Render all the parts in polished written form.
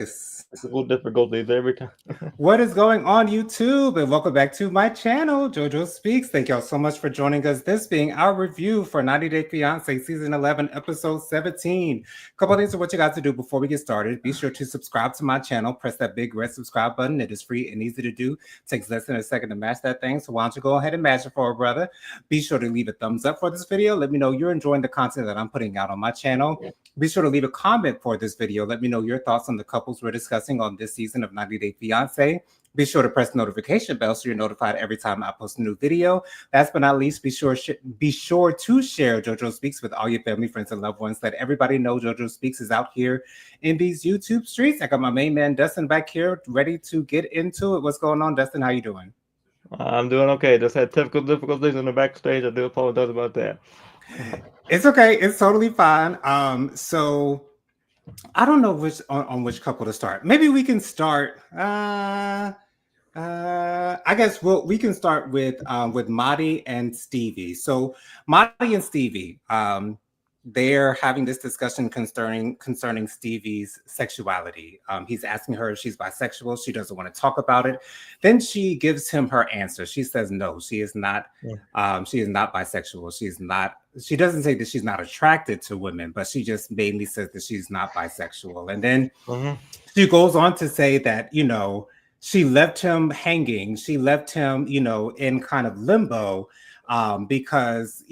Technical difficulties every time. What is going on, YouTube? And welcome back to my channel, JoJo Speaks. Thank y'all so much for joining us. This being our review for 90 Day Fiance Season 11, Episode 17. A couple of things of what you got to do before we get started. Be sure to subscribe to my channel. Press that big red subscribe button. It is free and easy to do. Takes less than a second to mash that thing. So why don't you go ahead and mash it for a brother? Be sure to leave a thumbs up for this video. Let me know you're enjoying the content that I'm putting out on my channel. Be sure to leave a comment for this video. Let me know your thoughts on the couples we're discussing on this season of 90 Day Fiance. Be sure to press the notification bell so you're notified every time I post a new video. Last but not least, be sure to share JoJo Speaks with all your family, friends, and loved ones. Let everybody know JoJo Speaks is out here in these YouTube streets. I got my main man Dustin back here, ready to get into it. What's going on, Dustin? How you doing? I'm doing okay. Just had technical difficulties in the backstage. I do apologize about that. It's okay. It's totally fine. So I don't know which on which couple to start. Maybe we can start. I guess we can start with Marty and Stevie. So Marty and Stevie, they're having this discussion concerning Stevie's sexuality. He's asking her if she's bisexual. She doesn't want to talk about it. Then she gives him her answer. She says no, she is not. She is not bisexual. She's not. She doesn't say that she's not attracted to women, but she just mainly says that she's not bisexual. And then she goes on to say that, she left him hanging. She left him, in kind of limbo because,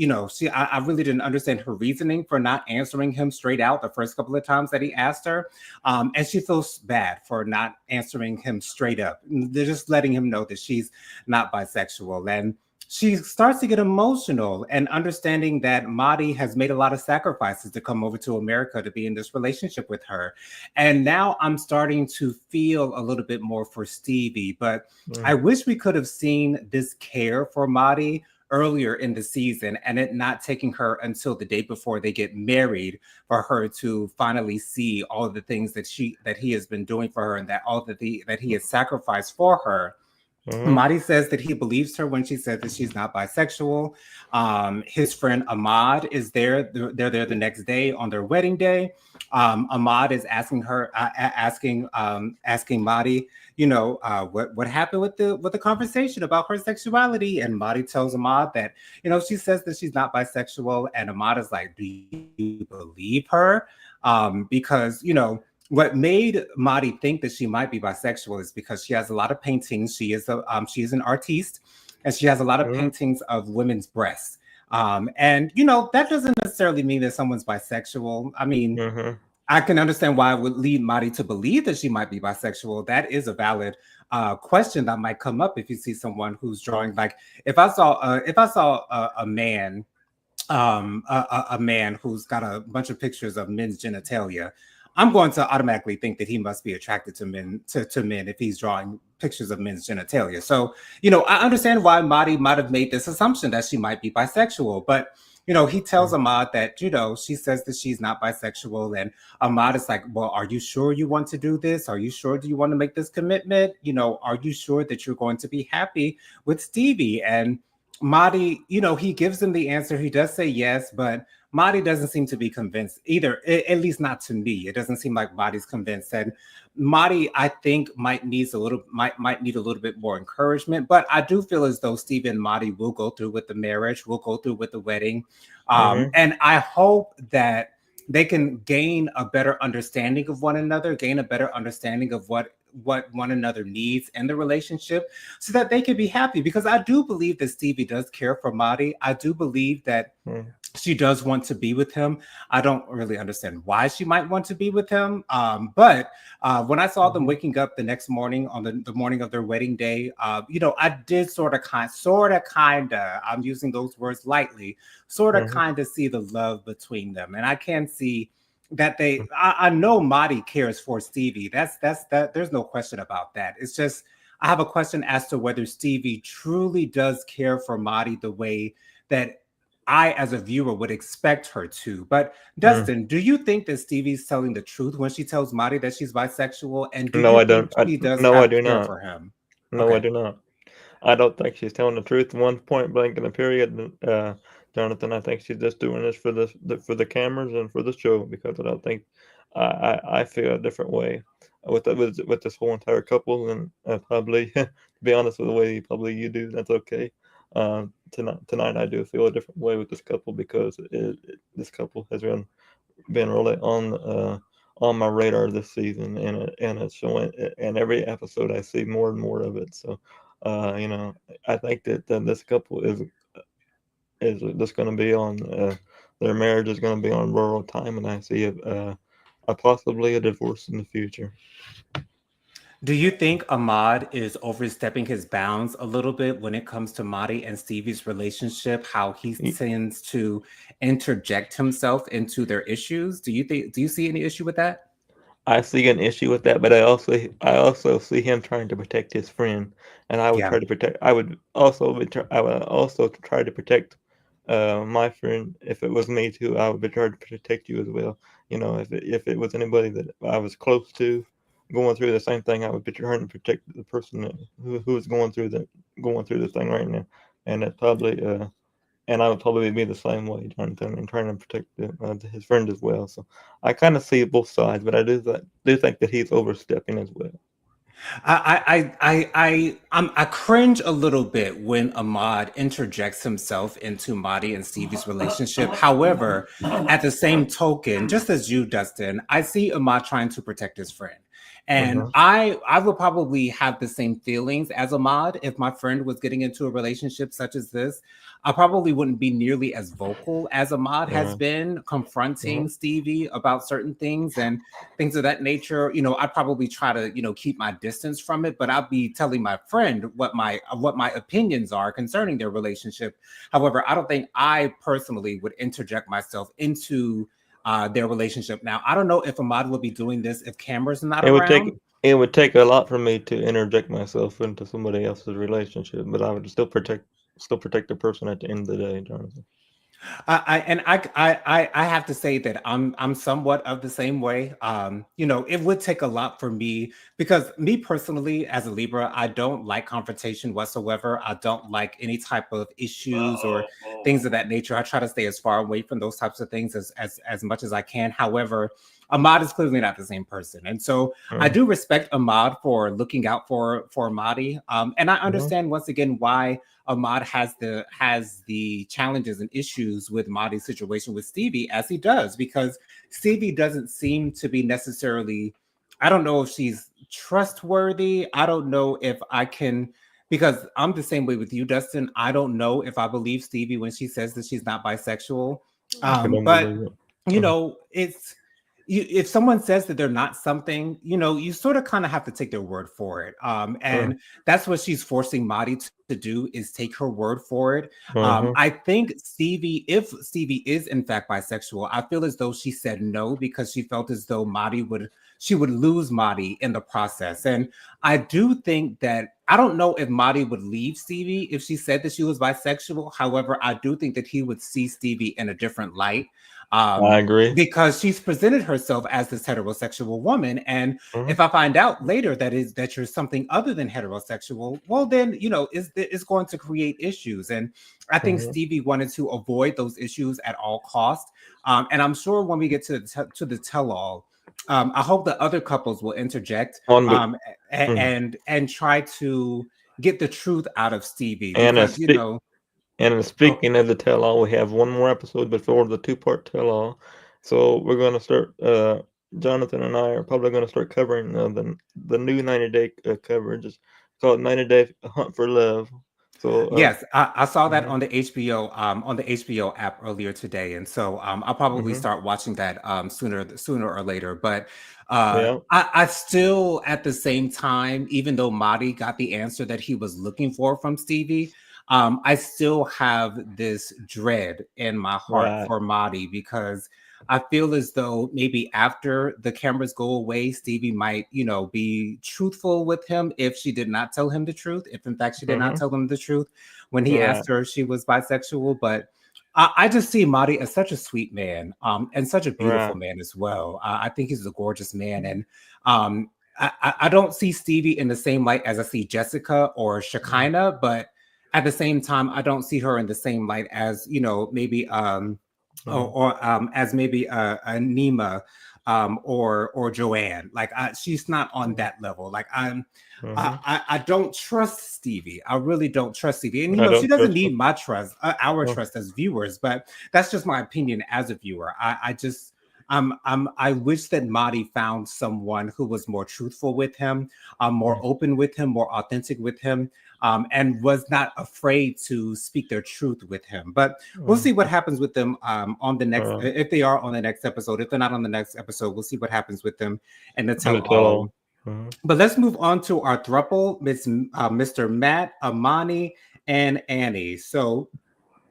I really didn't understand her reasoning for not answering him straight out the first couple of times that he asked her. And she feels bad for not answering him straight up. They're just letting him know that she's not bisexual. And she starts to get emotional and understanding that Marty has made a lot of sacrifices to come over to America to be in this relationship with her. And now I'm starting to feel a little bit more for Stevie, but I wish we could have seen this care for Marty earlier in the season and it not taking her until the day before they get married for her to finally see all the things that he has been doing for her and that that he has sacrificed for her. Marty says that he believes her when she says that she's not bisexual. His friend Ahmad is there. They're there the next day on their wedding day. Ahmad is asking her, asking Marty, what happened with the conversation about her sexuality. And Marty tells Ahmad that, she says that she's not bisexual. And Ahmad is like, do you believe her? Because, what made Marty think that she might be bisexual is because she has a lot of paintings. She is an artiste, and she has a lot of paintings of women's breasts. And that doesn't necessarily mean that someone's bisexual. I mean, I can understand why it would lead Marty to believe that she might be bisexual. That is a valid question that might come up if you see someone who's drawing. Like if I saw a man, a man who's got a bunch of pictures of men's genitalia, I'm going to automatically think that he must be attracted to men if he's drawing pictures of men's genitalia. So, I understand why Marty might have made this assumption that she might be bisexual, but he tells Ahmad that, she says that she's not bisexual. And Ahmad is like, well, are you sure you want to do this? Are you sure? Do you want to make this commitment? Are you sure that you're going to be happy with Stevie? And Marty, he gives him the answer. He does say yes, but Marty doesn't seem to be convinced either, at least not to me. It doesn't seem like Marty's convinced. And Marty, I think, might need a little bit more encouragement. But I do feel as though Steve and Marty will go through with the marriage, will go through with the wedding. And I hope that they can gain a better understanding of one another, gain a better understanding of what one another needs in the relationship so that they can be happy. Because I do believe that Stevie does care for Marty. I do believe that she does want to be with him. I don't really understand why she might want to be with him. But when I saw them waking up the next morning on the morning of their wedding day, I did sort of kind of, I'm using those words lightly, sort of kind of see the love between them. And I can see that I know Marty cares for Stevie. That there's no question about that. It's just, I have a question as to whether Stevie truly does care for Marty the way that I, as a viewer, would expect her to. But Dustin, do you think that Stevie's telling the truth when she tells Marty that she's bisexual? And do you think she does have care for him? No, I do not. I don't think she's telling the truth. One point blank in a period, Jonathan. I think she's just doing this for the cameras and for the show because I don't think I feel a different way. with this whole entire couple, and probably to be honest with the way probably you do, that's okay. Tonight I do feel a different way with this couple because this couple has been really on my radar this season, and it's showing. And every episode I see more and more of it. So, you know, I think that this couple is just going to be on their marriage is going to be on borrowed time, and I see a possibly a divorce in the future. Do you think Ahmad is overstepping his bounds a little bit when it comes to Marty and Stevie's relationship? How he tends to interject himself into their issues? Do you see any issue with that? I see an issue with that, but I also see him trying to protect his friend, and I would Yeah. try to protect. I would also try to protect my friend. If it was me too, I would be trying to protect you as well. You know, if it was anybody that I was close to, going through the same thing, I would be trying to protect the person who is going through the thing right now, and it probably and I would probably be the same way, Jonathan, and trying to protect his friend as well. So I kind of see both sides, but do think that he's overstepping as well. I cringe a little bit when Ahmad interjects himself into Marty and Stevie's relationship. However, at the same token, just as you, Dustin, I see Ahmad trying to protect his friend. And Uh-huh. I would probably have the same feelings as Ahmad if my friend was getting into a relationship such as this. I probably wouldn't be nearly as vocal as Ahmad has Uh-huh. been confronting Uh-huh. Stevie about certain things and things of that nature. I'd probably try to, keep my distance from it, but I'll be telling my friend what my opinions are concerning their relationship. However, I don't think I personally would interject myself into their relationship. Now, I don't know if Ahmad will be doing this if cameras are not It would around. take it would take a lot for me to interject myself into somebody else's relationship, but I would still protect the person at the end of the day, Jonathan. I have to say that I'm somewhat of the same way. It would take a lot for me because me personally, as a Libra, I don't like confrontation whatsoever. I don't like any type of issues or things of that nature. I try to stay as far away from those types of things as much as I can. However, Ahmad is clearly not the same person, and so I Uh, do respect Ahmad for looking out for Mahdi. And I uh-huh. understand once again why Ahmad has the challenges and issues with Mahdi's situation with Stevie as he does, because Stevie doesn't seem to be necessarily. I don't know if she's trustworthy. I don't know if I can, because I'm the same way with you, Dustin. I don't know if I believe Stevie when she says that she's not bisexual. I don't But believe it. you Uh, know, it's if someone says that they're not something, you sort of kind of have to take their word for it. uh, And that's what she's forcing Marty to do, is take her word for it. uh-huh. I think if Stevie is in fact bisexual, I feel as though she said no because she felt as though she would lose Marty in the process. And I do think that I don't know if Marty would leave Stevie if she said that she was bisexual. However, I do think that he would see Stevie in a different light. I Um, agree. because she's presented herself as this heterosexual woman, and Uh-huh. if I find out later that you're something other than heterosexual, well then it's going to create issues. And I think Uh-huh. Stevie wanted to avoid those issues at all costs. And I'm sure when we get to the tell-all, I hope that other couples will interject, On but and try to get the truth out of Stevie, and because oh, speaking of the tell-all, we have one more episode before the two-part tell-all. So we're going to start. Jonathan and I are probably going to start covering the new 90-day coverage. It's called 90-Day Hunt for Love. So, yes, I saw that mhm, on the HBO app earlier today, and so I'll probably mhm, start watching that sooner or later. But yeah, I still, at the same time, even though Marty got the answer that he was looking for from Stevie, I still have this dread in my heart right, for Marty, because I feel as though maybe after the cameras go away, Stevie might, be truthful with him if she did not tell him the truth. If in fact she did not mhm, tell him the truth when he right, asked her if she was bisexual. But I just see Marty as such a sweet man, and such a beautiful right, man as well. I think he's a gorgeous man, and I don't see Stevie in the same light as I see Jessica or mhm, Shekinah, but at the same time, I don't see her in the same light as maybe mhm, as maybe a Nima. or Joanne. Like she's not on Mm-hmm. that level. Like Mm-hmm. I don't trust Stevie. I really don't trust Stevie. And I she don't doesn't trust need them. my trust, our Oh, trust as viewers. But that's just my opinion as a viewer. I just I wish that Marty found someone who was more truthful with him, more open with him, more authentic with him, and was not afraid to speak their truth with him. But we'll see what mm-hmm. happens with them on the next, Uh, if they are on the next episode. If they're not on the next episode, we'll see what happens with them and the and tell the tell all. all. Mm-hmm. But let's move on to our thruple, Mr. Matt, Amani, and Annie. So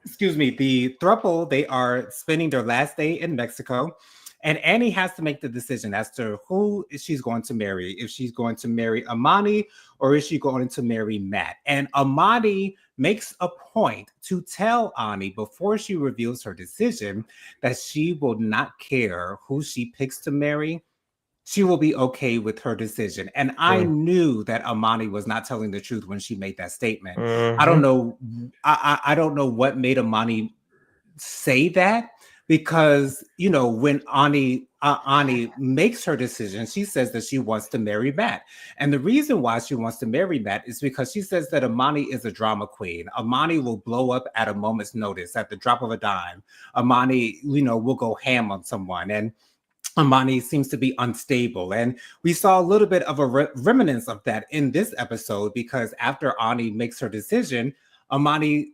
excuse me, the throuple, they are spending their last day in Mexico. And Annie has to make the decision as to who she's going to marry. If she's going to marry Amani or is she going to marry Matt? And Amani makes a point to tell Annie before she reveals her decision that she will not care who she picks to marry. She will be okay with her decision. And I knew that Amani was not telling the truth when she made that statement. I don't Mm-hmm. know. I don't know what made Amani say that, because when Ani makes her decision, she says that she wants to marry Matt, and the reason why she wants to marry Matt is because she says that Amani is a drama queen. Amani will blow up at a moment's notice, at the drop of a dime. Amani, will go ham on someone, and Amani seems to be unstable. And we saw a little bit of a remnants of that in this episode, because after Ani makes her decision, Amani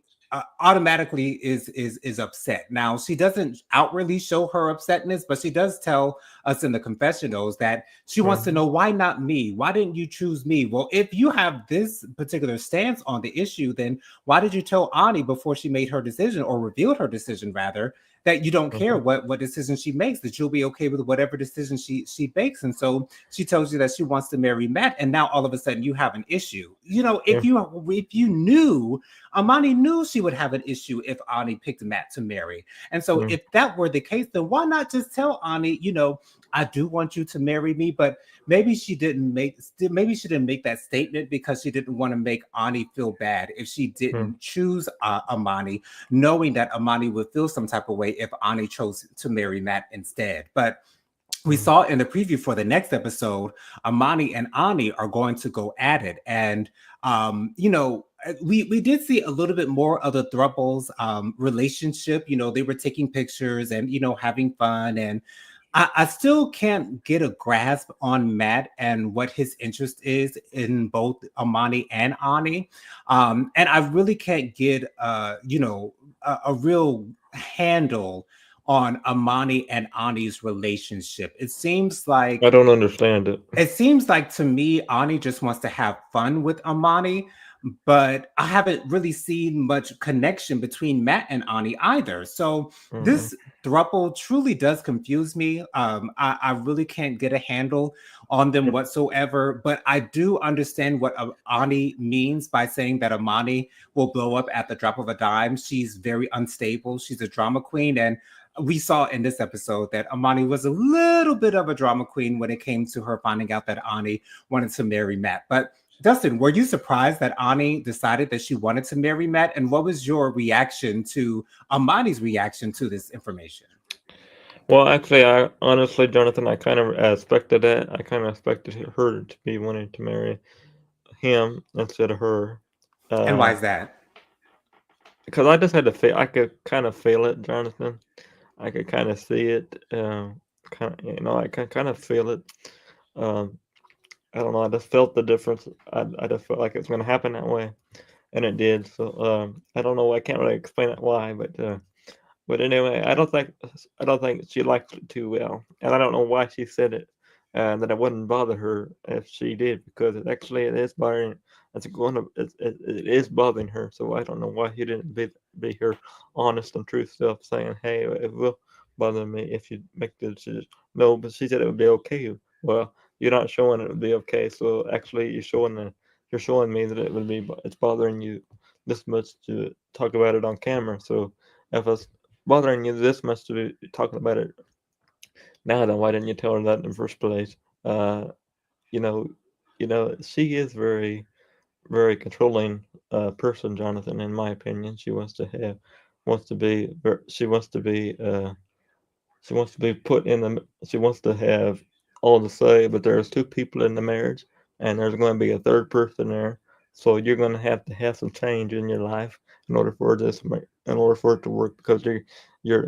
automatically is upset. Now, she doesn't outwardly show her upsetness, but she does tell us in the confessionals that she wants to Mm-hmm. know, why not me? Why didn't you choose me? Well, if you have this particular stance on the issue, then why did you tell Ani before she made her decision, or revealed her decision rather, that you don't care Mm-hmm. what decision she makes, that you'll be okay with whatever decision she makes? And so she tells you that she wants to marry Matt, and now all of a sudden you have an issue. If you knew, Amani knew she would have an issue if Ani picked Matt to marry. And so Mm-hmm. if that were the case, then why not just tell Ani, I do want you to marry me? But maybe she didn't make that statement because she didn't want to make Ani feel bad if she didn't choose Amani, knowing that Amani would feel some type of way if Ani chose to marry Matt instead. But we Mm-hmm. saw in the preview for the next episode, Amani and Ani are going to go at it. And we did see a little bit more of the throuples relationship. They were taking pictures and having fun. And I still can't get a grasp on Matt and what his interest is in both Amani and Ani. And I really can't get a real handle on Amani and Ani's relationship. I don't understand it. It seems like to me, Ani just wants to have fun with Amani, but I haven't really seen much connection between Matt and Ani either. So Mm-hmm. this throuple truly does confuse me. I really can't get a handle on them whatsoever, but I do understand what Ani means by saying that Amani will blow up at the drop of a dime. She's very unstable. She's a drama queen, and we saw in this episode that Amani was a little bit of a drama queen when it came to her finding out that Ani wanted to marry Matt. But Dustin, were you surprised that Ani decided that she wanted to marry Matt? And what was your reaction to Amani's reaction to this information? Well, actually, I honestly, Jonathan, I kind of expected that. I kind of expected her to be wanting to marry him instead of her. And why Uh, is that? because I just had to feel, I could kind of feel it, Jonathan. I could kind of see it. Kind of, I can kind of feel it. Um, I don't know. I just felt the difference. I just felt like it's going to happen that way, and it did. So I don't know. I can't really explain it why, but anyway, I don't think she liked it too well, and I don't know why she said it, and that it wouldn't bother her if she did, because it is bothering. It is bothering her. So I don't know why she didn't be her honest and true self, saying, "Hey, it will bother me if you make the decision." No, but she said it would be okay. Well, you're not showing it would be okay. So actually, you're showing me that it's bothering you this much to talk about it on camera. So if it's bothering you this much to be talking about it now, then why didn't you tell her that in the first place? Uh, you know, she is very, very controlling person, Jonathan. In my opinion, she wants to be, she wants to be put in the. She wants to have all the say, but there's two people in the marriage, and there's going to be a third person there. So you're going to have some change in your life in order for in order for it to work, because you're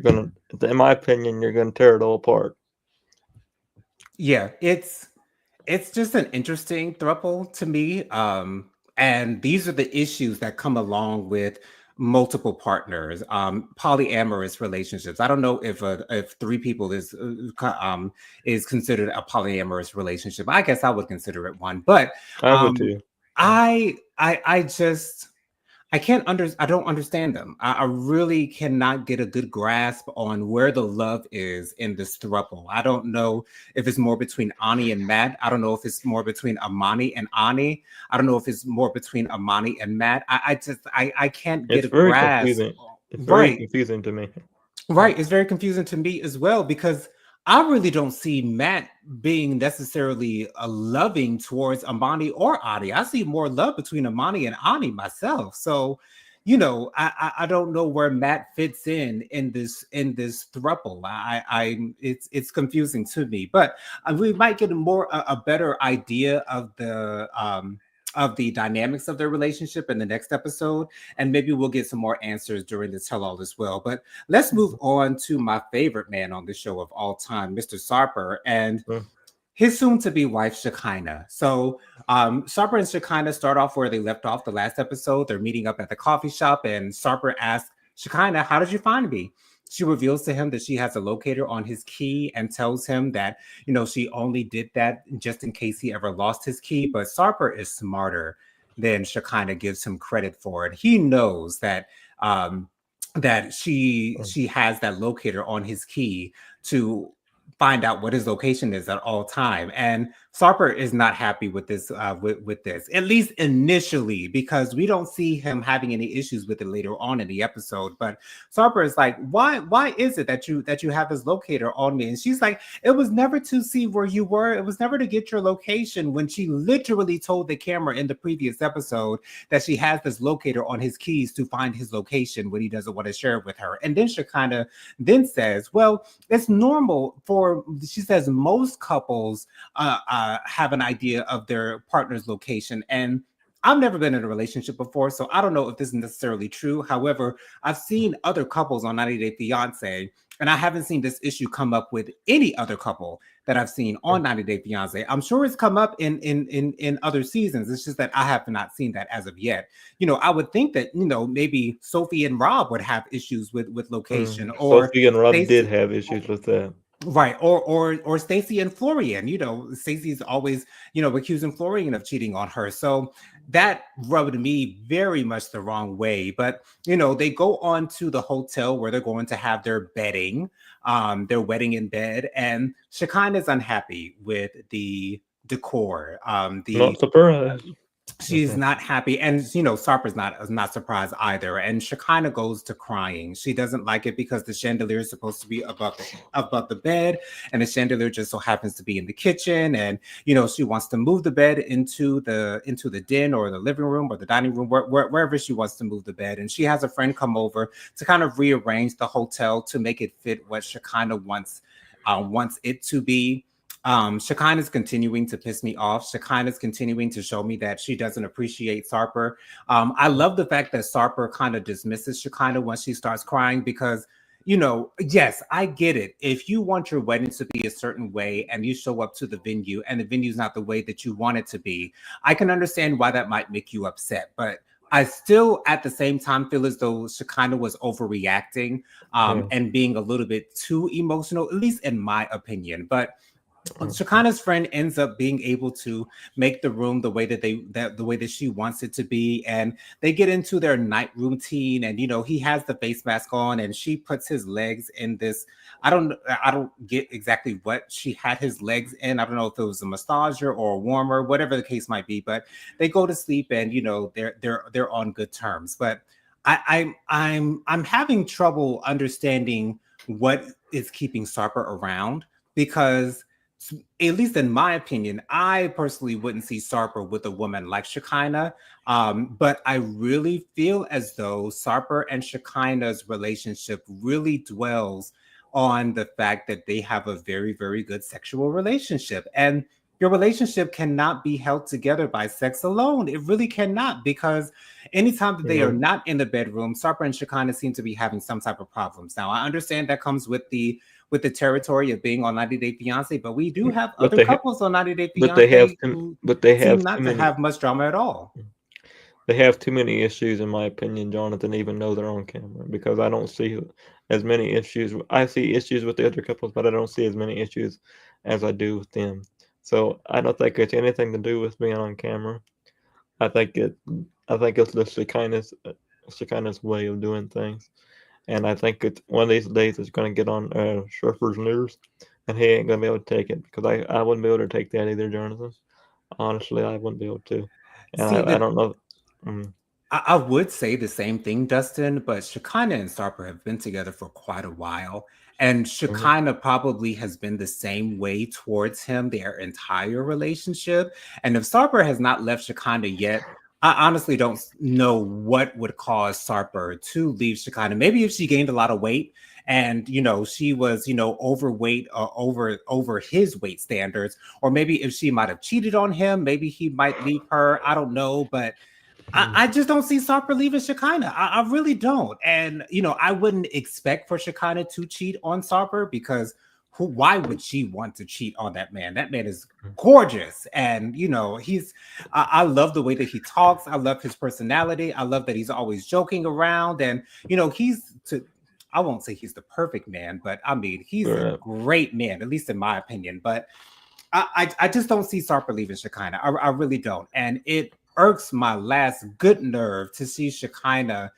going to, in my opinion, you're going to tear it all apart. Yeah, it's just an interesting throuple to me. And these are the issues that come along with multiple partners, polyamorous relationships. I don't know if three people is considered a polyamorous relationship. I guess I would consider it one, but I would um, too. I just I don't understand them. I really cannot get a good grasp on where the love is in this throuple. I don't know if it's more between Ani and Matt. I don't know if it's more between Amani and Ani. I don't know if it's more between Amani and Matt. I can't get It's a very grasp. confusing. It's very Right. confusing to me. Right. It's very confusing to me as well because I really don't see Matt being necessarily a loving towards Amani or Ani. I see more love between Amani and Ani myself. So, I don't know where Matt fits in this throuple. It's confusing to me, but we might get a better idea of the dynamics of their relationship in the next episode, and maybe we'll get some more answers during the tell all as well. But let's move on to my favorite man on the show of all time, Mr. Sarper, and Mm, his soon-to-be wife, Shekinah. So, Sarper and Shekinah start off where they left off the last episode. They're meeting up at the coffee shop, and Sarper asks Shekinah, "How did you find me?" She reveals to him that she has a locator on his key and tells him that, she only did that just in case he ever lost his key. But Sarper is smarter than Shekinah gives him credit for it. He knows um, that mm, she has that locator on his key to find out what his location is at all time. And Sarper is not happy with this with this, at least initially, because we don't see him having any issues with it later on in the episode. But Sarper is like, why is it that you have this locator on me? And she's like, it was never to see where you were, it was never to get your location, when she literally told the camera in the previous episode that she has this locator on his keys to find his location when he doesn't want to share it with her. And then she kind of then says, well, it's normal for, she says, most couples have an idea of their partner's location. And I've never been in a relationship before, so I don't know if this is necessarily true. However, I've seen other couples on 90 Day Fiance, and I haven't seen this issue come up with any other couple that I've seen mm, on 90 Day Fiance. I'm sure it's come up in other seasons. It's just that I have not seen that as of yet. I would think that, maybe Sophie and Rob would have issues with location, or Sophie and Rob did Stacey. have issues with that. Right, or Stacy and Florian. Stacy's always, accusing Florian of cheating on her. So that rubbed me very much the wrong way. But they go on to the hotel where they're going to have their wedding in bed, and Shekinah is unhappy with the decor. Not The surprised. She's not happy, and Sarper's not surprised either. And Shekinah goes to crying. She doesn't like it because the chandelier is supposed to be above the bed, and the chandelier just so happens to be in the kitchen. And she wants to move the bed into the den or the living room or the dining room, wherever she wants to move the bed. And she has a friend come over to kind of rearrange the hotel to make it fit what Shekinah wants it to be. Shekinah is continuing to piss me off. Shekinah is continuing to show me that she doesn't appreciate Sarper. I love the fact that Sarper kind of dismisses Shekinah when she starts crying because, yes, I get it. If you want your wedding to be a certain way and you show up to the venue and the venue's not the way that you want it to be, I can understand why that might make you upset. But I still, at the same time, feel as though Shekinah was overreacting Yeah. and being a little bit too emotional, at least in my opinion. But Shekinah's friend ends up being able to make the room the way the way that she wants it to be, and they get into their night routine. And he has the face mask on, and she puts his legs in this. I don't get exactly what she had his legs in. I don't know if it was a massager or a warmer, whatever the case might be. But they go to sleep, and they're on good terms. But I'm having trouble understanding what is keeping Sarper around, because at least in my opinion, I personally wouldn't see Sarper with a woman like Shekinah. But I really feel as though Sarper and Shekinah's relationship really dwells on the fact that they have a very, very good sexual relationship. And your relationship cannot be held together by sex alone. It really cannot, because anytime that they are No, not in the bedroom, Sarper and Shekinah seem to be having some type of problems. Now, I understand that comes with the territory of being on 90 Day Fiance, but we do have but other they couples on 90 Day but they have Fiance too, who but they seem have too not to many. have much drama at all. They have too many issues, in my opinion, Jonathan, even though they're on camera, because I don't see as many issues. I see issues with the other couples, but I don't see as many issues as I do with them. So I don't think it's anything to do with being on camera. I think it, I think it's just Shekinah's way of doing things, and I think it's one of these days it's going to get on Surfer's nerves, and he ain't going to be able to take it because I wouldn't be able to take that either, Jonathan. Honestly, I wouldn't be able to, and See, I that don't know. Mm, I would say the same thing, Dustin, but Shekinah and Sarper have been together for quite a while. And mhm, Shekinah probably has been the same way towards him their entire relationship. And if Sarper has not left Shekinah yet, I honestly don't know what would cause Sarper to leave Shekinah. Maybe if she gained a lot of weight and she was overweight or over his weight standards, or maybe if she might have cheated on him, maybe he might leave her. I don't know, but mm, I just don't see Sarper leaving Shekinah. I really don't. And, I wouldn't expect for Shekinah to cheat on Sarper, because why would she want to cheat on that man? That man is mm, gorgeous. And, I love the way that he talks. I love his personality. I love that he's always joking around. And, I won't say he's the perfect man, but I mean, he's a right. great man, at least in my opinion. But I just don't see Sarper leaving Shekinah. I really don't. And it irks my last good nerve to see Shekinah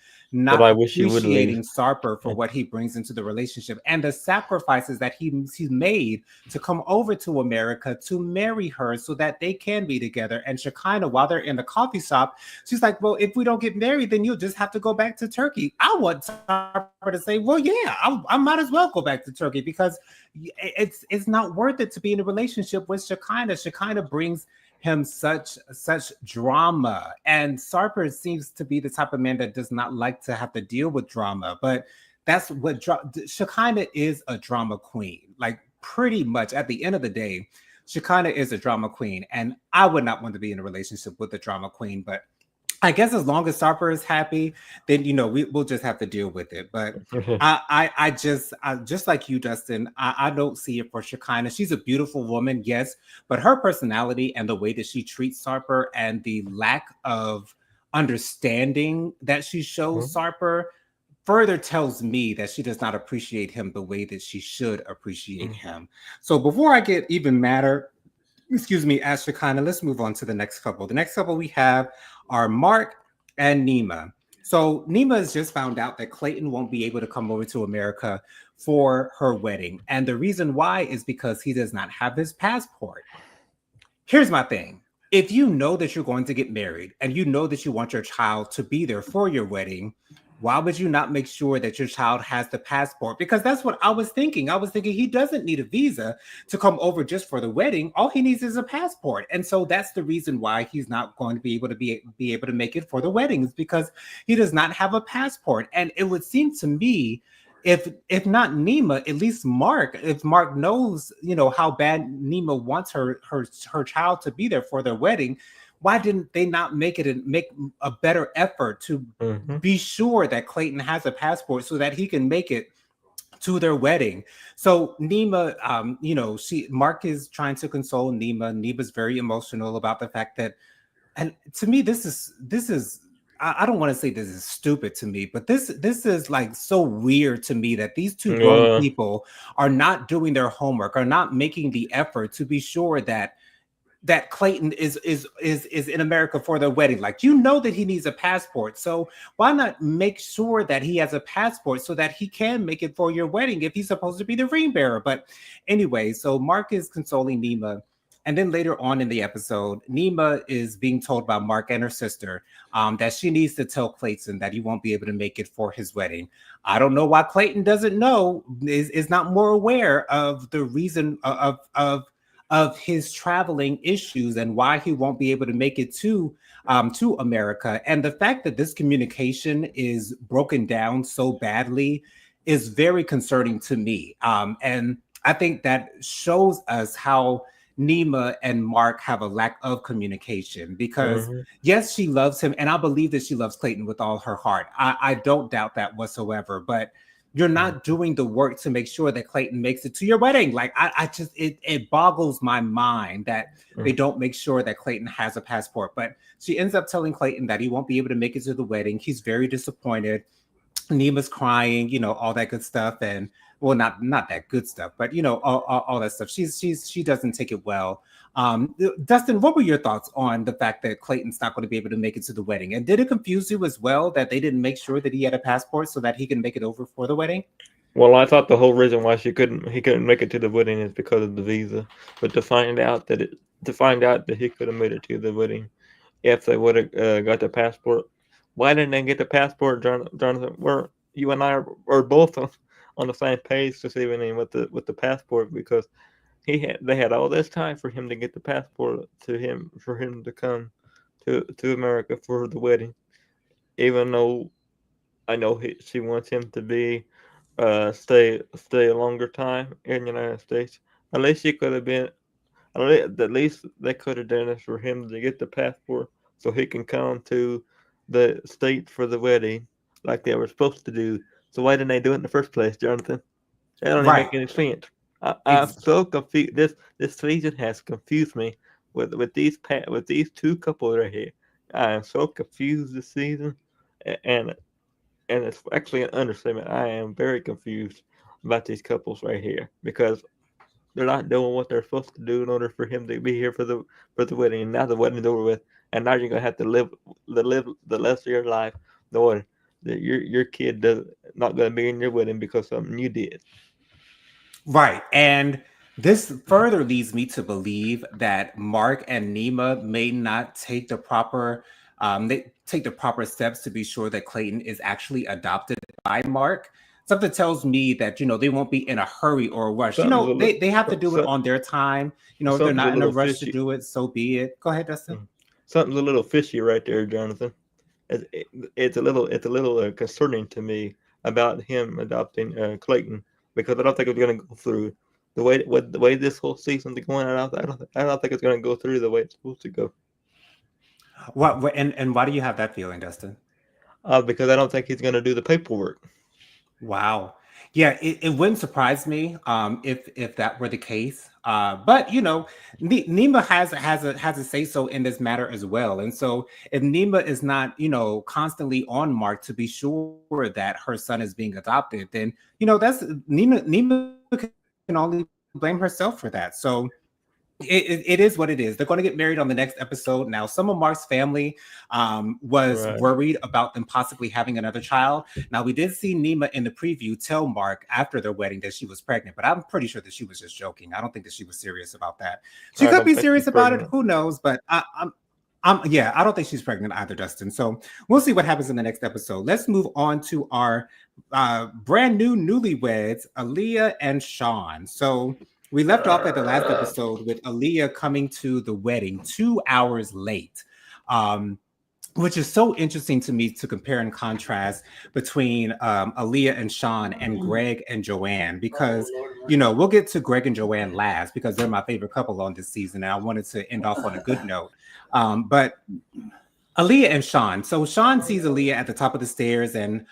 But not I wish he would leave. appreciating Sarper for what he brings into the relationship and the sacrifices that he's made to come over to America to marry her so that they can be together. And Shekinah, while they're in the coffee shop, she's like, well, if we don't get married, then you'll just have to go back to Turkey. I want Sarper to say, well, yeah, I might as well go back to Turkey, because it's not worth it to be in a relationship with Shekinah. Shekinah brings him such drama, and Sarper seems to be the type of man that does not like to have to deal with drama. But that's what Shekinah is, a drama queen. Like, pretty much at the end of the day, Shekinah is a drama queen, and I would not want to be in a relationship with a drama queen. But I guess as long as Sarper is happy, then we'll just have to deal with it. But just like you, Dustin, I don't see it for Shekinah. She's a beautiful woman, yes, but her personality and the way that she treats Sarper and the lack of understanding that she shows Mhm, Sarper further tells me that she does not appreciate him the way that she should appreciate mhm, him. So before I get even madder, excuse me, as Shekinah, let's move on to the next couple. The next couple we have are Mark and Nima. So Nima has just found out that Clayton won't be able to come over to America for her wedding. And the reason why is because he does not have his passport. Here's my thing. If you know that you're going to get married and you know that you want your child to be there for your wedding, why would you not make sure that your child has the passport? Because that's what I was thinking. I was thinking he doesn't need a visa to come over just for the wedding. All he needs is a passport. And so that's the reason why he's not going to be able to make it for the weddings, because he does not have a passport. And it would seem to me, if not Nima, at least Mark, if Mark knows, how bad Nima wants her child to be there for their wedding, why didn't they not make a better effort to mhm, be sure that Clayton has a passport so that he can make it to their wedding? So Nima, Mark is trying to console Nima. Nima's very emotional about the fact that, and to me, this is I don't want to say this is stupid to me, but this is like so weird to me that these two grown uh, people are not doing their homework, are not making the effort to be sure that Clayton is in America for their wedding. Like, that he needs a passport. So why not make sure that he has a passport so that he can make it for your wedding if he's supposed to be the ring bearer? But anyway, so Mark is consoling Nima. And then later on in the episode, Nima is being told by Mark and her sister that she needs to tell Clayton that he won't be able to make it for his wedding. I don't know why Clayton doesn't know, is not more aware of the reason of his traveling issues and why he won't be able to make it to America. And the fact that this communication is broken down so badly is very concerning to me. And I think that shows us how Nima and Mark have a lack of communication because, Mm-hmm. yes, she loves him. And I believe that she loves Clayton with all her heart. I don't doubt that whatsoever. But you're not doing the work to make sure that Clayton makes it to your wedding. Like, I just, it boggles my mind that they Mm-hmm. don't make sure that Clayton has a passport. But she ends up telling Clayton that he won't be able to make it to the wedding. He's very disappointed. Nima's crying, all that good stuff, and well, not that good stuff, but all that stuff. She doesn't take it well. Dustin, what were your thoughts on the fact that Clayton's not going to be able to make it to the wedding? And did it confuse you as well that they didn't make sure that he had a passport so that he can make it over for the wedding? Well, I thought the whole reason why he couldn't make it to the wedding is because of the visa. But to find out that he could have made it to the wedding if they would have got the passport, why didn't they get the passport, Jonathan? We're you and I are both on the same page this evening with the passport because they had all this time for him to get the passport for him to come to America for the wedding, even though I know she wants him to be stay a longer time in the United States. At least he could have been. At least they could have done it for him to get the passport so he can come to the state for the wedding like they were supposed to do. So why didn't they do it in the first place, Jonathan? That don't even Right. make any sense. I'm Ex- so confused. This season has confused me with these two couples right here. I am so confused this season, and it's actually an understatement. I am very confused about these couples right here because they're not doing what they're supposed to do in order for him to be here for the wedding. And now the wedding's over with, and now you're gonna have to live the rest of your life knowing that your kid does not gonna be in your wedding because something you did. Right. And this further leads me to believe that Mark and Nima may not they take the proper steps to be sure that Clayton is actually adopted by Mark. Something tells me that, they won't be in a hurry or a rush. Something's a little They have to do it on their time. If they're something's a not in a little rush to fishy. do it, so be it. Go ahead, Dustin. Something's a little fishy right there, Jonathan. It's a little concerning to me about him adopting Clayton because I don't think it's going to go through the way this whole season's going. I don't think it's going to go through the way it's supposed to go. And why do you have that feeling, Dustin? Because I don't think he's going to do the paperwork. Wow. Yeah, it wouldn't surprise me if that were the case. But Nima has a say so in this matter as well. And so if Nima is not constantly on Mark to be sure that her son is being adopted, then that's Nima can only blame herself for that. So it is what it is. They're going to get married on the next episode. Now, some of Mark's family was Right. worried about them possibly having another child. Now, we did see Nima in the preview tell Mark after their wedding that she was pregnant, but I'm pretty sure that she was just joking. I don't think that she was serious about that. She I could don't be think she's serious about it. pregnant. Who knows? But yeah, I don't think she's pregnant either, Dustin. So we'll see what happens in the next episode. Let's move on to our brand new newlyweds, Aaliyah and Sean. So we left off at the last episode with Aaliyah coming to the wedding 2 hours late. Which is so interesting to me to compare and contrast between Aaliyah and Sean and Greg and Joanne, because we'll get to Greg and Joanne last because they're my favorite couple on this season, and I wanted to end off on a good note. But Aaliyah and Sean. So Sean sees Aaliyah at the top of the stairs, and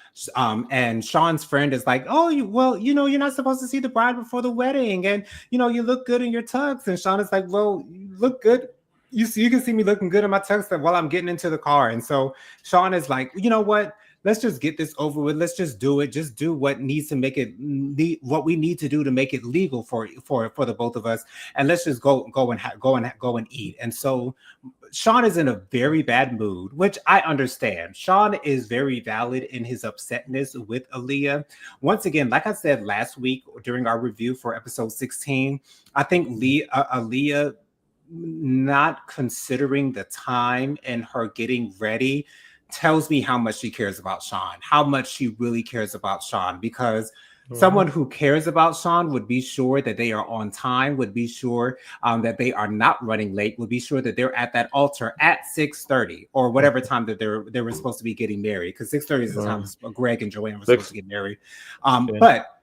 Sean's friend is like, "Oh, you're not supposed to see the bride before the wedding, and you look good in your tux." And Sean is like, "Well, you look good. You can see me looking good in my tux while I'm getting into the car." And so Sean is like, "You know what? Let's just get this over with. Let's just do it. Just do what needs to make it what we need to do to make it legal for the both of us, and let's just go and eat." And so Sean is in a very bad mood, which I understand. Sean is very valid in his upsetness with Aaliyah. Once again, like I said last week during our review for episode 16, I think Aaliyah not considering the time and her getting ready tells me how much she cares about Sean, how much she really cares about Sean, because Someone who cares about Sean would be sure that they are on time, would be sure that they are not running late, would be sure that they're at that altar at 6:30 or whatever time that they were supposed to be getting married, because 6:30 is the time Greg and Joanne were supposed to get married. But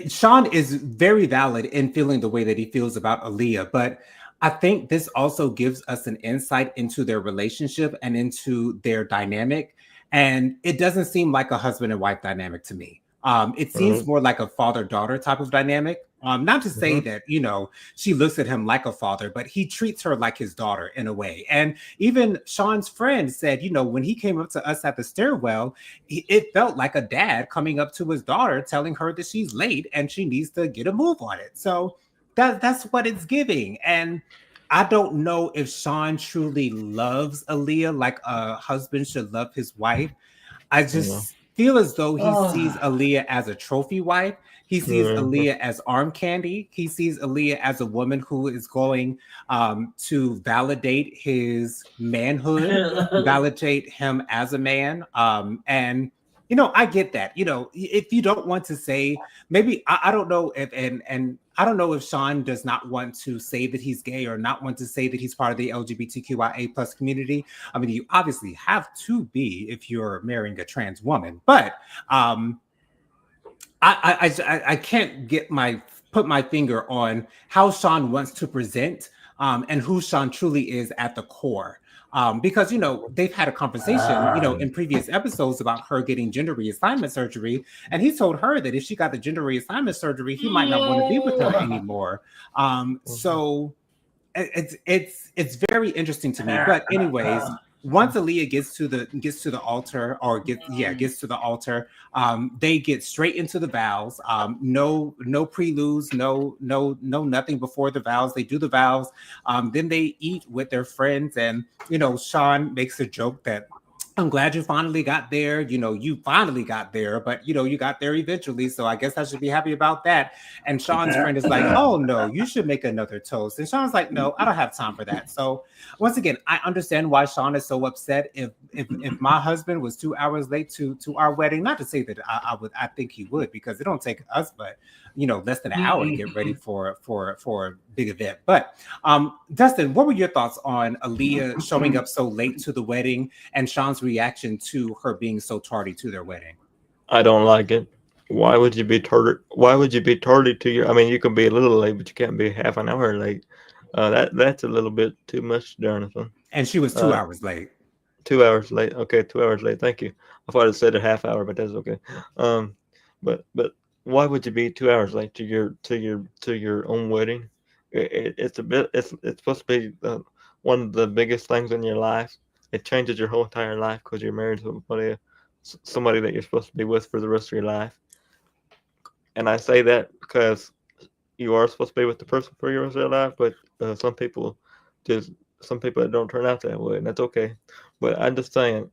Sean is very valid in feeling the way that he feels about Aaliyah, but I think this also gives us an insight into their relationship and into their dynamic. And it doesn't seem like a husband and wife dynamic to me. It seems more like a father-daughter type of dynamic. Not to say that, she looks at him like a father, but he treats her like his daughter in a way. And even Sean's friend said, when he came up to us at the stairwell, it felt like a dad coming up to his daughter, telling her that she's late and she needs to get a move on it. So that's what it's giving. And I don't know if Sean truly loves Aaliyah like a husband should love his wife. I just feel as though he sees Aaliyah as a trophy wife. He sees Aaliyah as arm candy. He sees Aaliyah as a woman who is going to validate his manhood, validate him as a man. And I get that. If you don't want to say, maybe I don't know if and I don't know if Sean does not want to say that he's gay or not want to say that he's part of the LGBTQIA plus community. I mean, you obviously have to be if you're marrying a trans woman, but I can't put my finger on how Sean wants to present and who Sean truly is at the core. Because they've had a conversation in previous episodes about her getting gender reassignment surgery, and he told her that if she got the gender reassignment surgery, he might not want to be with her anymore. So it's very interesting to me. But anyways, once Aaliyah gets to the altar, or gets to the altar, they get straight into the vows. No preludes, no nothing before the vows. They do the vows, then they eat with their friends, and Sean makes a joke that, I'm glad you finally got there. You finally got there, but you got there eventually. So I guess I should be happy about that. And Sean's friend is like, oh no, you should make another toast. And Sean's like, no, I don't have time for that. So once again, I understand why Sean is so upset. If my husband was 2 hours late to our wedding, not to say that I think he would, because it don't take us but less than an hour to get ready for a big event. But Dustin, what were your thoughts on Aaliyah showing up so late to the wedding and Sean's reaction to her being so tardy to their wedding? I don't like it. Why would you be tardy? Why would you be tardy to your? I mean, you can be a little late, but you can't be half an hour late. That's a little bit too much, Jonathan. And she was 2 hours late. 2 hours late. Okay, 2 hours late. Thank you. I thought it said a half hour, but that's okay. But why would you be 2 hours late to your own wedding? It's supposed to be one of the biggest things in your life. It changes your whole entire life because you're married to somebody that you're supposed to be with for the rest of your life. And I say that because you are supposed to be with the person for your rest of your life, but some people don't turn out that way, and that's okay. But I'm just saying,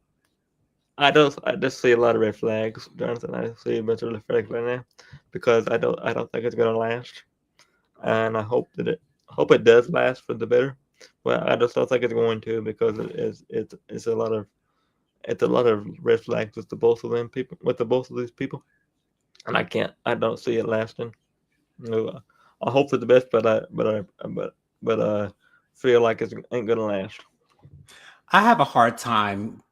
I just see a lot of red flags, Jonathan. I see a bunch of red flags right now because I don't think it's gonna last, and I hope it does last for the better. But I just don't think it's going to, because it's a lot of red flags with both of these people, and I don't see it lasting. No, I hope for the best, but I feel like it ain't gonna last. I have a hard time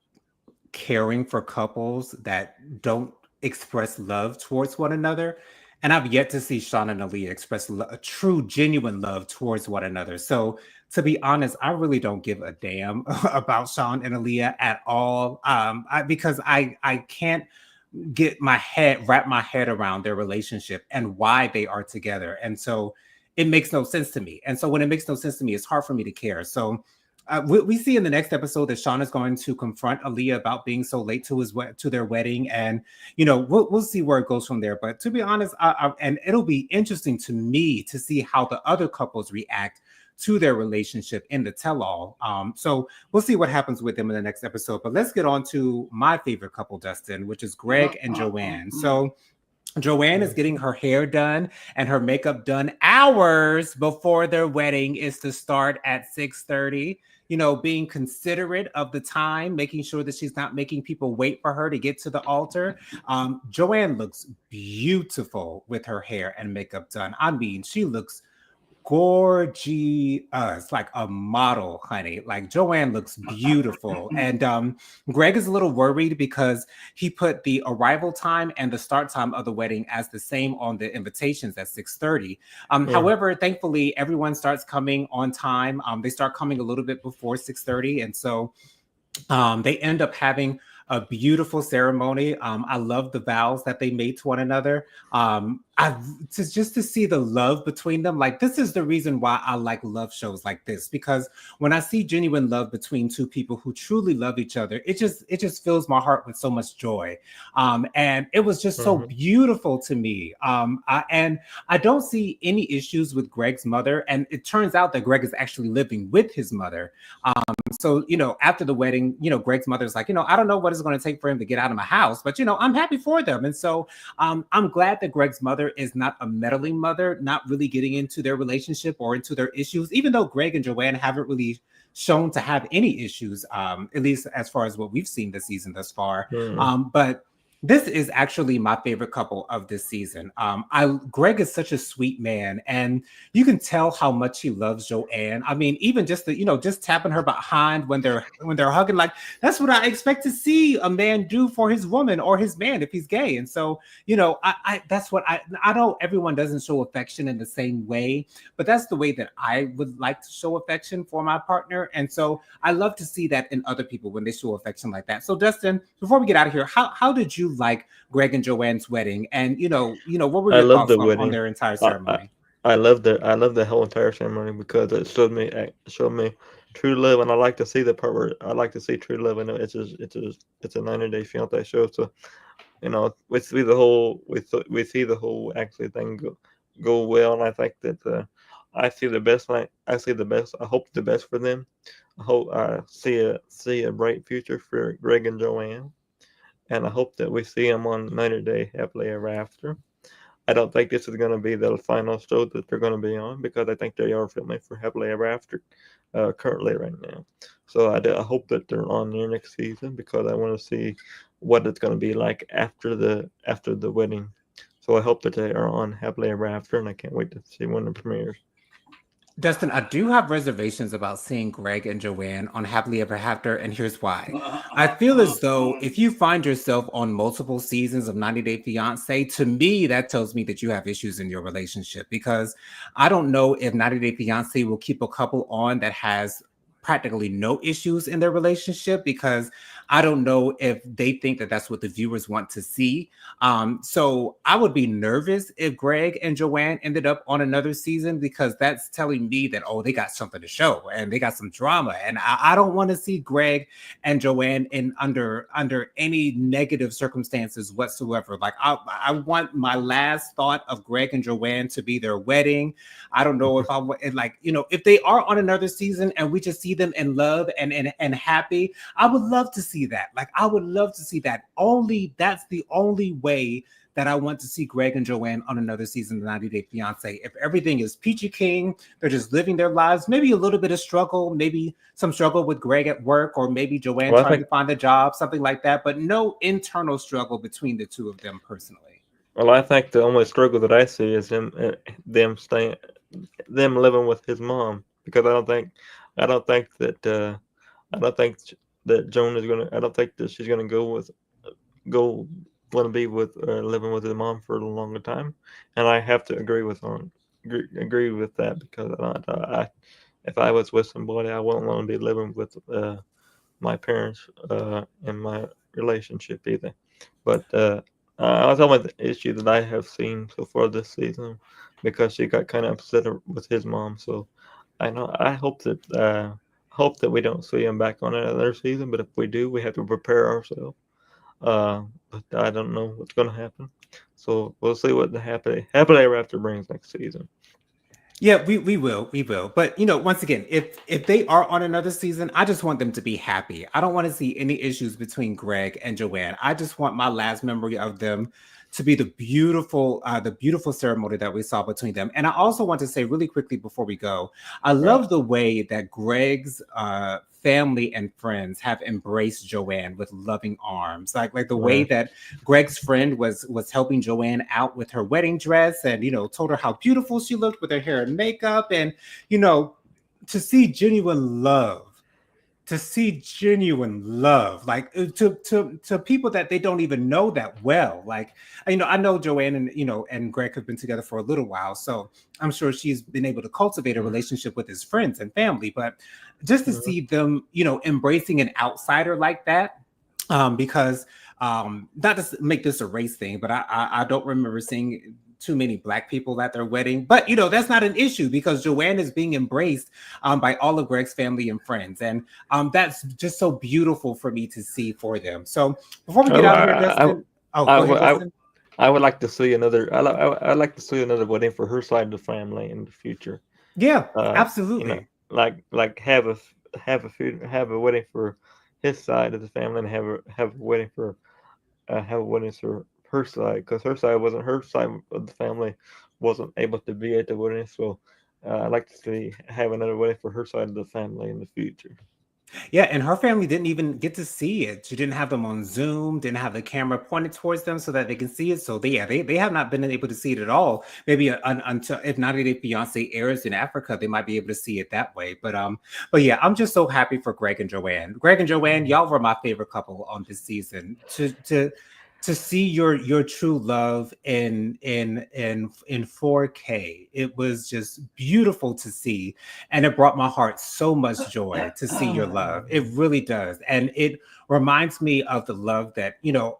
caring for couples that don't express love towards one another. And I've yet to see Sean and Aaliyah express a true, genuine love towards one another. So to be honest, I really don't give a damn about Sean and Aaliyah at all. Because I can't wrap my head around their relationship and why they are together. And so it makes no sense to me. And so when it makes no sense to me, it's hard for me to care. So we see in the next episode that Sean is going to confront Aaliyah about being so late to their wedding, and we'll see where it goes from there. But to be honest, and it'll be interesting to me to see how the other couples react to their relationship in the tell-all. So we'll see what happens with them in the next episode. But let's get on to my favorite couple, Dustin, which is Greg and Joanne. So Joanne is getting her hair done and her makeup done hours before their wedding is to start at 6:30. You know, being considerate of the time, making sure that she's not making people wait for her to get to the altar. Joanne looks beautiful with her hair and makeup done. I mean, she looks gorgeous, like a model, honey. Like Joanne looks beautiful. And Greg is a little worried because he put the arrival time and the start time of the wedding as the same on the invitations at 6:30. Yeah. However, thankfully, everyone starts coming on time. They start coming a little bit before 6:30. And so they end up having a beautiful ceremony. I love the vows that they made to one another. I just to see the love between them. Like this is the reason why I like love shows like this, because when I see genuine love between two people who truly love each other, it just fills my heart with so much joy. And it was just so Hmm. beautiful to me. And I don't see any issues with Greg's mother. And it turns out that Greg is actually living with his mother. So, after the wedding, Greg's mother's like, I don't know what it's going to take for him to get out of my house, but, I'm happy for them. And so I'm glad that Greg's mother is not a meddling mother, not really getting into their relationship or into their issues, even though Greg and Joanne haven't really shown to have any issues, at least as far as what we've seen this season thus far. Hmm. But this is actually my favorite couple of this season. Greg is such a sweet man, and you can tell how much he loves Joanne. I mean, even just just tapping her behind when they're hugging, like that's what I expect to see a man do for his woman or his man if he's gay. And so, I that's what I know everyone doesn't show affection in the same way, but that's the way that I would like to show affection for my partner. And so I love to see that in other people when they show affection like that. So Dustin, before we get out of here, how did you like Greg and Joanne's wedding? And what were I your love thoughts the on wedding. their entire I, I ceremony? I love the whole entire ceremony because it showed me true love, and I like to see the part where I like to see true love. I know it's a 90-day fiance show, so we see the whole we see the whole actually thing go well, and I think that I see the best. I see the best. I hope the best for them. I hope I see a bright future for Greg and Joanne, and I hope that we see them on 90-day happily ever after. I don't think this is going to be the final show that they're going to be on because I think they are filming for Happily Ever After currently right now. So I hope that they're on there next season because I want to see what it's going to be like after the wedding. So I hope that they are on Happily Ever After, and I can't wait to see when it premieres. Dustin, I do have reservations about seeing Greg and Joanne on Happily Ever After, and here's why. I feel as though if you find yourself on multiple seasons of 90 Day Fiance, to me, that tells me that you have issues in your relationship, because I don't know if 90 Day Fiance will keep a couple on that has practically no issues in their relationship, because I don't know if they think that that's what the viewers want to see. So I would be nervous if Greg and Joanne ended up on another season, because that's telling me that, oh, they got something to show and they got some drama. And I don't want to see Greg and Joanne in under any negative circumstances whatsoever. Like I want my last thought of Greg and Joanne to be their wedding. I don't know if I want, like, if they are on another season and we just see them in love and happy, I would love to see that. Like, I would love to see that. That's the only way that I want to see Greg and Joanne on another season of 90 Day Fiance. If everything is peachy king, they're just living their lives, maybe a little bit of struggle, maybe some struggle with Greg at work, or maybe Joanne Well, I trying think to find a job, something like that, but no internal struggle between the two of them personally. well I think the only struggle that I see is them staying them living with his mom because I don't think that I don't think that Joan is gonna. I don't think that she's gonna go want to be with living with his mom for a longer time, and I have to agree with that because if I was with somebody, I wouldn't want to be living with my parents in my relationship either. But I was talking about the issue that I have seen so far this season because she got kind of upset with his mom. So I know I hope that we don't see him back on another season. But if we do, we have to prepare ourselves. But I don't know what's going to happen. So we'll see what the happily ever after brings next season. Yeah, we will. But once again, if they are on another season, I just want them to be happy. I don't want to see any issues between Greg and Joanne. I just want my last memory of them to be the beautiful ceremony that we saw between them. And I also want to say really quickly before we go, I Right. love the way that Greg's family and friends have embraced Joanne with loving arms. Like the way Right. that Greg's friend was helping Joanne out with her wedding dress, and told her how beautiful she looked with her hair and makeup, and you know to see genuine love, like to people that they don't even know that well. Like, I know Joanne and Greg have been together for a little while, so I'm sure she's been able to cultivate a relationship with his friends and family. But just to Mhm. see them embracing an outsider like that, because not to make this a race thing, but I don't remember seeing too many black people at their wedding. But that's not an issue, because Joanne is being embraced by all of Greg's family and friends, and that's just so beautiful for me to see for them. So before we get Oh, out of here, Dustin. Oh, I, go would- ahead, Dustin. I would like to see another. I'd like to see another wedding for her side of the family in the future. Yeah, You know, absolutely. like have a wedding for his side of the family, and have a wedding for have a wedding for her side, because her side of the family wasn't able to be at the wedding. So I'd like to see have another wedding for her side of the family in the future. Yeah, and her family didn't even get to see it. She didn't have them on Zoom, didn't have the camera pointed towards them so that they can see it. So they have not been able to see it at all. Maybe until, if not, if fiance airs in Africa, they might be able to see it that way. But yeah, I'm just so happy for Greg and Joanne. Greg and Joanne, y'all were my favorite couple on this season. To see your true love in 4K, it was just beautiful to see, and it brought my heart so much joy to see your love. It really does. And it reminds me of the love that,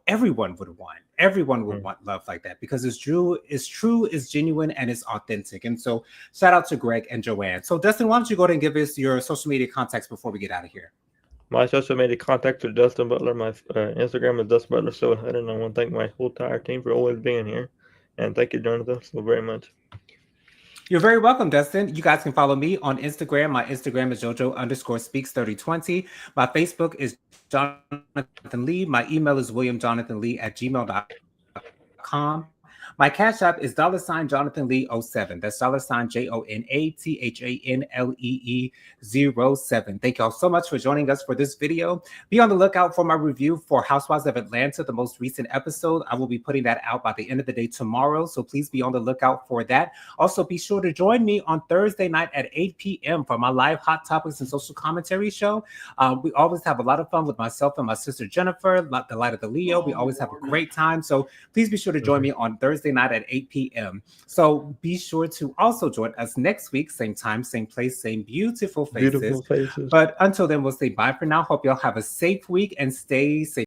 everyone would want. Everyone would Mm. want love like that, because it's genuine, and it's authentic. And so shout out to Greg and Joanne. So Dustin, why don't you go ahead and give us your social media contacts before we get out of here? My social media contacts are Dustin Butler. My Instagram is Dustin Butler 700. And I want to thank my whole entire team for always being here, and thank you, Jonathan, so very much. You're very welcome, Dustin. You guys can follow me on Instagram. My Instagram is JoJo_speaks3020. My Facebook is Jonathan Lee. My email is williamjonathanlee@gmail.com. My Cash App is $JonathanLee07. That's $JonathanJohnathanlee07. Thank y'all so much for joining us for this video. Be on the lookout for my review for Housewives of Atlanta, the most recent episode. I will be putting that out by the end of the day tomorrow, so please be on the lookout for that. Also, be sure to join me on Thursday night at 8 p.m. for my live Hot Topics and Social Commentary show. We always have a lot of fun with myself and my sister Jennifer, the Light of the Leo. We always have a great time. So please be sure to join me on Thursday night at 8 p.m. So be sure to also join us next week, same time, same place, same beautiful faces. Beautiful faces. But until then, we'll say bye for now. Hope y'all have a safe week and stay safe.